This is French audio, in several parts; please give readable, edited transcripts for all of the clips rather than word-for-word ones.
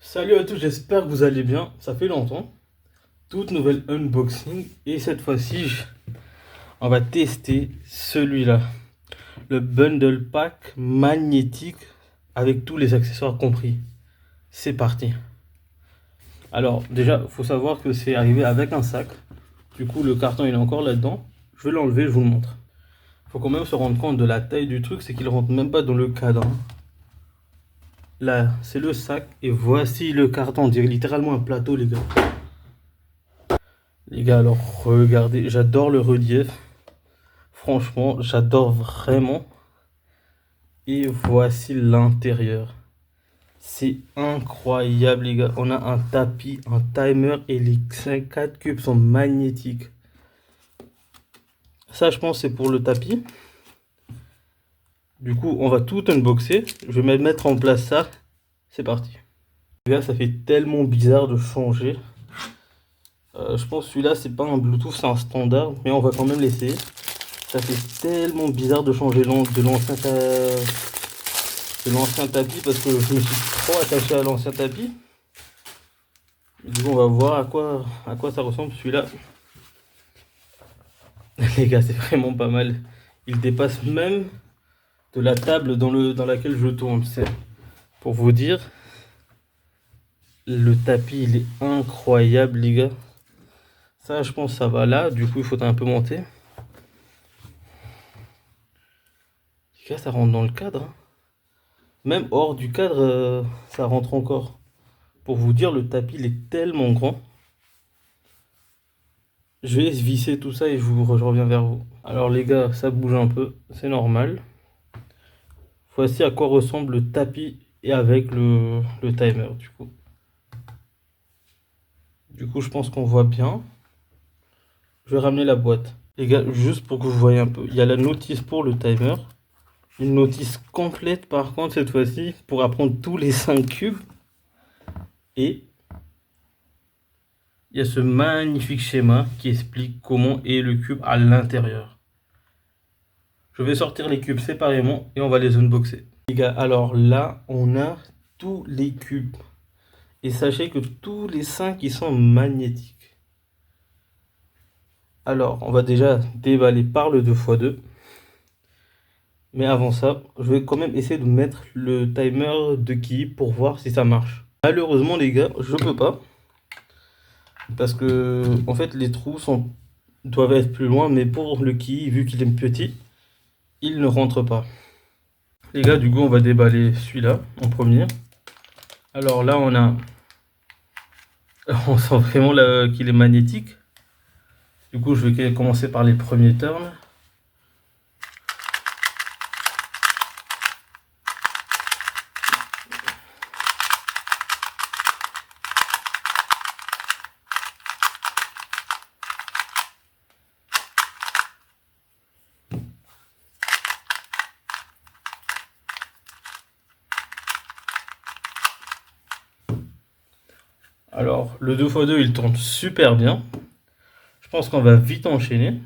Salut à tous, j'espère que vous allez bien. Ça fait longtemps. Toute nouvelle unboxing. Et cette fois-ci, on va tester celui-là. Le bundle pack magnétique avec tous les accessoires compris. C'est parti. Alors déjà, il faut savoir que c'est arrivé avec un sac. Du coup, le carton il est encore là-dedans. Je vais l'enlever, je vous le montre. Il faut quand même se rendre compte de la taille du truc, c'est qu'il rentre même pas dans le cadre. Là, c'est le sac et voici le carton. On dirait littéralement un plateau, les gars. Les gars, alors regardez, j'adore le relief. Franchement, j'adore vraiment. Et voici l'intérieur. C'est incroyable, les gars. On a un tapis, un timer et les 4 cubes sont magnétiques. Ça, je pense, c'est pour le tapis. Du coup, on va tout unboxer. Je vais mettre en place ça. C'est parti. Les gars, ça fait tellement bizarre de changer. Je pense que celui-là, c'est pas un Bluetooth, c'est un standard. Mais on va quand même l'essayer. Ça fait tellement bizarre de changer de l'ancien tapis parce que je me suis trop attaché à l'ancien tapis. Du coup, on va voir à quoi ça ressemble celui-là. Les gars, c'est vraiment pas mal. Il dépasse même de la table dans laquelle je tourne. C'est pour vous dire, le tapis, il est incroyable, les gars. Ça, je pense, ça va là. Du coup, il faudra un peu monter. Les gars, ça rentre dans le cadre, hein. Même hors du cadre, ça rentre encore. Pour vous dire, le tapis, il est tellement grand. Je vais visser tout ça et je reviens vers vous. Alors les gars, ça bouge un peu, c'est normal. Voici à quoi ressemble le tapis et avec le timer du coup. Du coup, je pense qu'on voit bien. Je vais ramener la boîte. Les gars, juste pour que vous voyez un peu, il y a la notice pour le timer. Une notice complète par contre cette fois-ci pour apprendre tous les 5 cubes. Et il y a ce magnifique schéma qui explique comment est le cube à l'intérieur. Je vais sortir les cubes séparément et on va les unboxer. Les gars, alors là, on a tous les cubes. Et sachez que tous les 5 ils sont magnétiques. Alors, on va déjà déballer par le 2x2. Mais avant ça, je vais quand même essayer de mettre le timer de Ki pour voir si ça marche. Malheureusement, les gars, je peux pas. Parce que, en fait, doivent être plus loin. Mais pour le Ki, vu qu'il est petit, il ne rentre pas. Les gars, du coup, on va déballer celui-là en premier. Alors là, on sent vraiment qu'il est magnétique. Du coup, je vais commencer par les premiers turns. Alors, le 2x2, il tourne super bien. Je pense qu'on va vite enchaîner.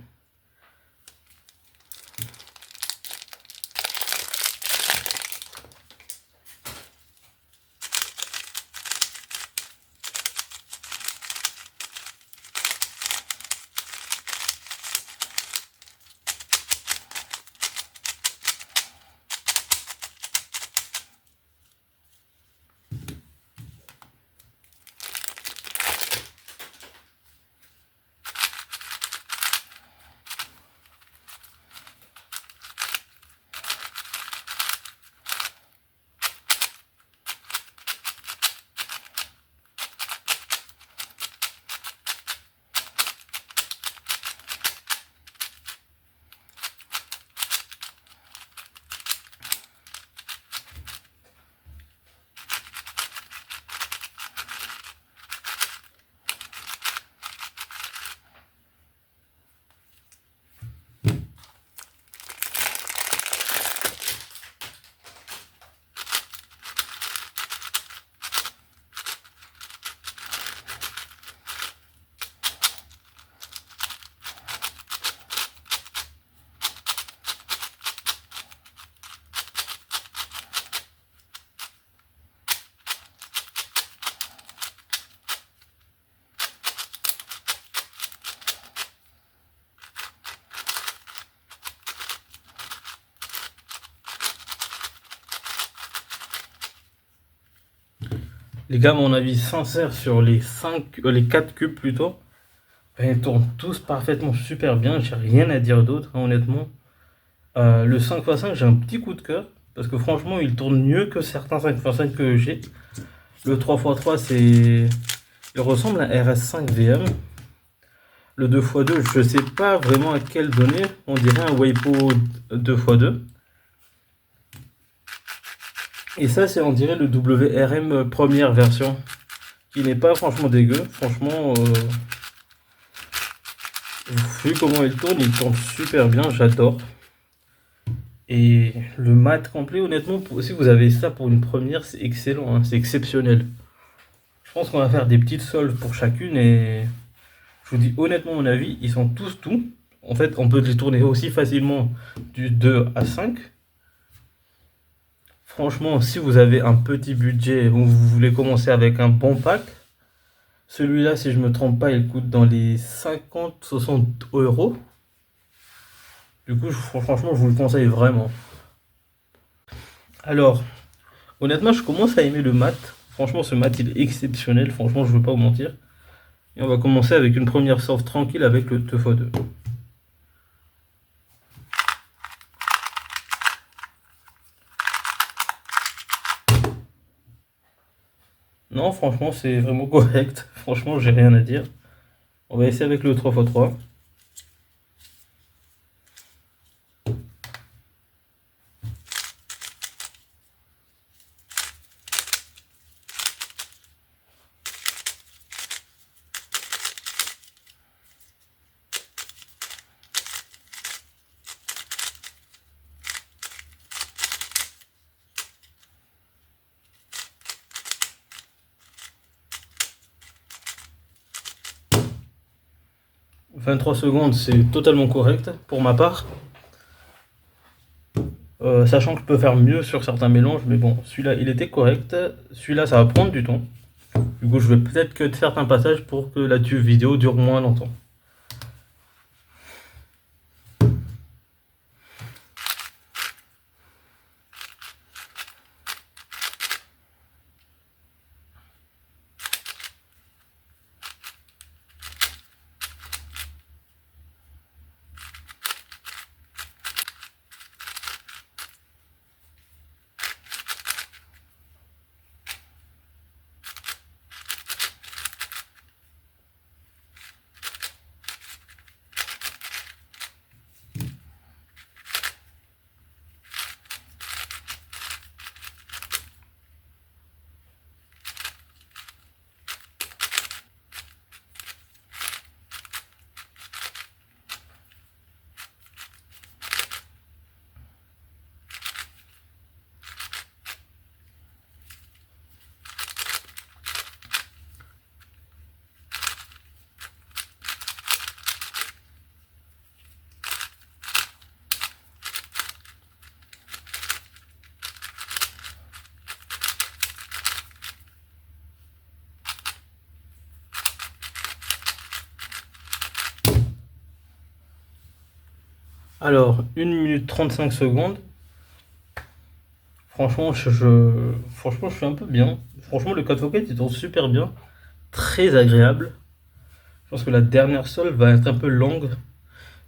Les gars, mon avis sincère sur les 4 cubes plutôt, ben, ils tournent tous parfaitement super bien. J'ai rien à dire d'autre, hein, honnêtement. Le 5x5, j'ai un petit coup de cœur. Parce que franchement, il tourne mieux que certains 5x5 que j'ai. Le 3x3, il ressemble à un RS5 VM. Le 2x2, je sais pas vraiment à quelle donner. On dirait un Weipo 2x2. Et ça, c'est on dirait le WRM première version. Qui n'est pas franchement dégueu. Franchement, vu comment il tourne super bien. J'adore. Et le mat complet, honnêtement, si vous avez ça pour une première, c'est excellent, hein, c'est exceptionnel. Je pense qu'on va faire des petites soldes pour chacune et je vous dis honnêtement mon avis, ils sont tous tout. En fait, on peut les tourner aussi facilement du 2 à 5. Franchement, si vous avez un petit budget ou vous voulez commencer avec un bon pack, celui-là, si je me trompe pas, il coûte dans les 50-60 euros. Du coup, franchement, je vous le conseille vraiment. Alors, honnêtement, je commence à aimer le mat. Franchement, ce mat, il est exceptionnel. Franchement, je ne veux pas vous mentir. Et on va commencer avec une première sorte tranquille avec le 2x2. Non, franchement, c'est vraiment correct. Franchement, j'ai rien à dire. On va essayer avec le 3x3. 23 secondes, c'est totalement correct pour ma part. Sachant que je peux faire mieux sur certains mélanges, mais bon, celui-là, il était correct. Celui-là, ça va prendre du temps. Du coup, je vais peut-être que certains passages pour que la vidéo dure moins longtemps. Alors, 1 minute 35 secondes. Franchement, franchement, je suis un peu bien. Franchement, le 4x4, il tourne super bien. Très agréable. Je pense que la dernière solde va être un peu longue,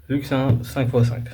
vu que c'est un 5x5.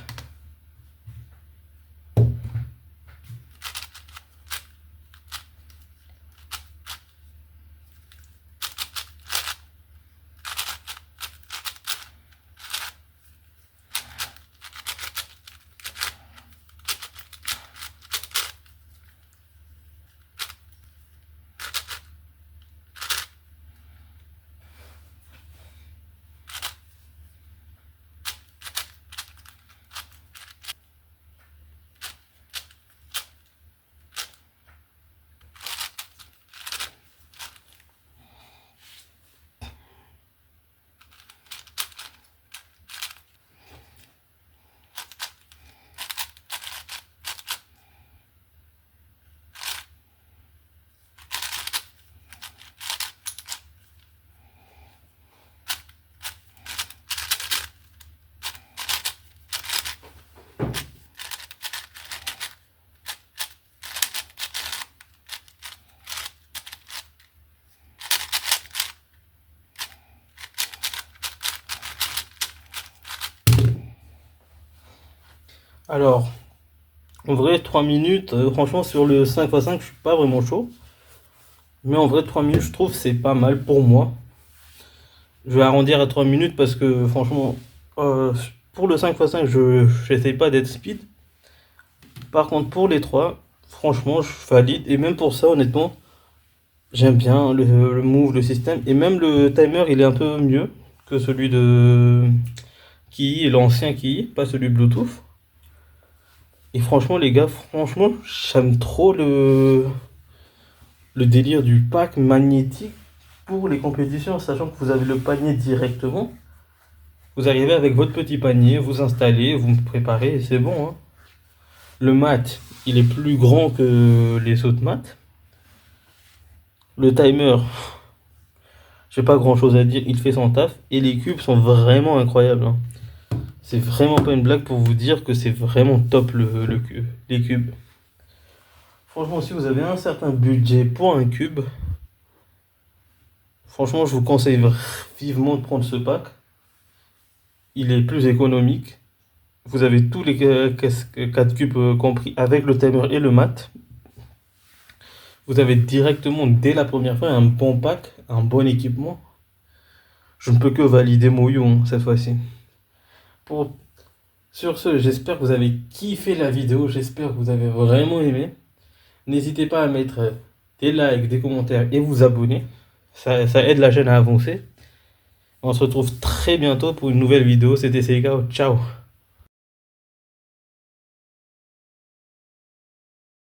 Alors, en vrai, 3 minutes, franchement, sur le 5x5, je suis pas vraiment chaud. Mais en vrai, 3 minutes, je trouve c'est pas mal pour moi. Je vais arrondir à 3 minutes parce que franchement, euh, pour le 5x5, je n'essaye pas d'être speed. Par contre, pour les 3, franchement, je valide. Et même pour ça, honnêtement, j'aime bien le move, le système. Et même le timer, il est un peu mieux que celui de Ki, l'ancien Ki, pas celui Bluetooth. Et franchement, les gars, franchement, j'aime trop le délire du pack magnétique pour les compétitions, sachant que vous avez le panier directement. Vous arrivez avec votre petit panier, vous installez, vous me préparez et c'est bon, hein. Le mat, il est plus grand que les autres mats. Le timer, j'ai pas grand chose à dire, il fait son taf. Et les cubes sont vraiment incroyables, hein. C'est vraiment pas une blague pour vous dire que c'est vraiment top les cubes. Franchement, si vous avez un certain budget pour un cube, franchement, je vous conseille vivement de prendre ce pack. Il est plus économique. Vous avez tous les 4 cubes compris avec le timer et le mat. Vous avez directement dès la première fois un bon pack, un bon équipement. Je ne peux que valider Moyon cette fois-ci. Pour... Sur ce, j'espère que vous avez kiffé la vidéo, j'espère que vous avez vraiment aimé. N'hésitez pas à mettre des likes, des commentaires et vous abonner. Ça aide la chaîne à avancer. On se retrouve très bientôt pour une nouvelle vidéo. C'était Seika. Ciao.